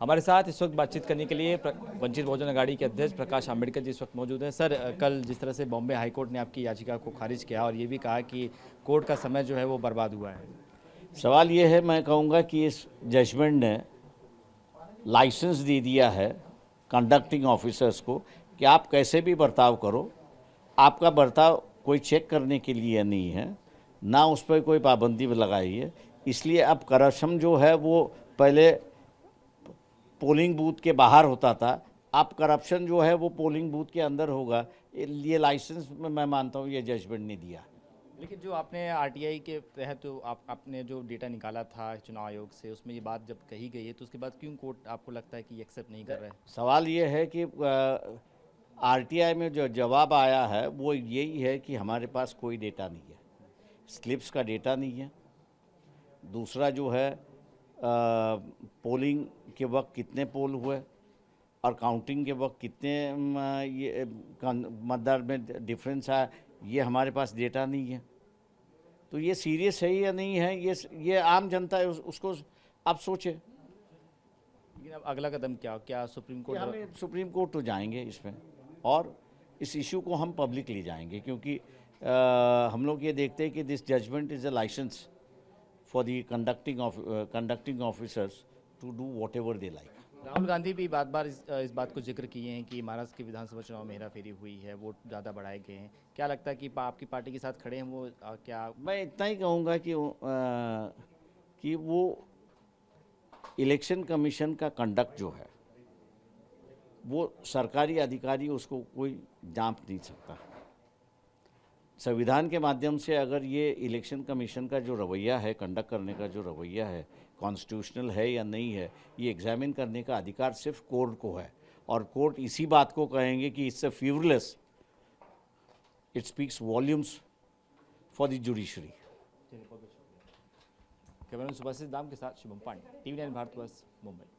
हमारे साथ इस वक्त बातचीत करने के लिए वंचित बहुजन अघाड़ी के अध्यक्ष प्रकाश आंबेडकर जी इस वक्त मौजूद हैं। सर, कल जिस तरह से बॉम्बे हाई कोर्ट ने आपकी याचिका को खारिज किया और ये भी कहा कि कोर्ट का समय जो है वो बर्बाद हुआ है। सवाल ये है, मैं कहूँगा कि इस जजमेंट ने लाइसेंस दे दिया है कंडक्टिंग ऑफिसर्स को कि आप कैसे भी बर्ताव करो, आपका बर्ताव कोई चेक करने के लिए नहीं है, ना उस पर कोई पाबंदी लगाई है। इसलिए अब करप्शन जो है वो पहले पोलिंग बूथ के बाहर होता था, अब करप्शन जो है वो पोलिंग बूथ के अंदर होगा। ये लाइसेंस में मैं मानता हूँ ये जजमेंट ने दिया। लेकिन जो आपने आरटीआई के तहत तो आपने जो डेटा निकाला था चुनाव आयोग से, उसमें ये बात जब कही गई है तो उसके बाद क्यों कोर्ट आपको लगता है कि एक्सेप्ट नहीं कर रहा है? सवाल ये है कि आरटीआई में जो जवाब आया है वो यही है कि हमारे पास कोई डेटा नहीं है, स्लिप्स का डेटा नहीं है। दूसरा जो है पोलिंग के वक्त कितने पोल हुए और काउंटिंग के वक्त कितने ये मतदार में डिफरेंस आया, ये हमारे पास डेटा नहीं है। तो ये सीरियस है या नहीं है, ये आम जनता है उसको आप सोचे। लेकिन अब अगला कदम क्या सुप्रीम कोर्ट? हमें सुप्रीम कोर्ट तो जाएंगे इसमें और इस इशू को हम पब्लिक ले जाएंगे, क्योंकि हम लोग ये देखते हैं कि this judgement is a license for the conducting officers to do whatever they like. Rahul Gandhi भी बार बार इस बात को जिक्र किए हैं कि महाराष्ट्र के विधानसभा चुनाव में हेरा फेरी हुई है, वोट ज़्यादा बढ़ाए गए हैं। क्या लगता है कि आपकी पार्टी के साथ खड़े हैं वो? क्या मैं इतना ही कहूँगा कि वो इलेक्शन कमीशन का कंडक्ट जो है वो सरकारी अधिकारी उसको कोई जांच नहीं सकता। संविधान के माध्यम से अगर ये इलेक्शन कमीशन का जो रवैया है, कंडक्ट करने का जो रवैया है, कॉन्स्टिट्यूशनल है या नहीं है, ये एग्जामिन करने का अधिकार सिर्फ कोर्ट को है। और कोर्ट इसी बात को कहेंगे कि it's a fearless, it speaks volumes for the judiciary. Cameraman Subhashis Dam के साथ शुभम पांडे, टीवी 9 भारतवर्ष, मुंबई।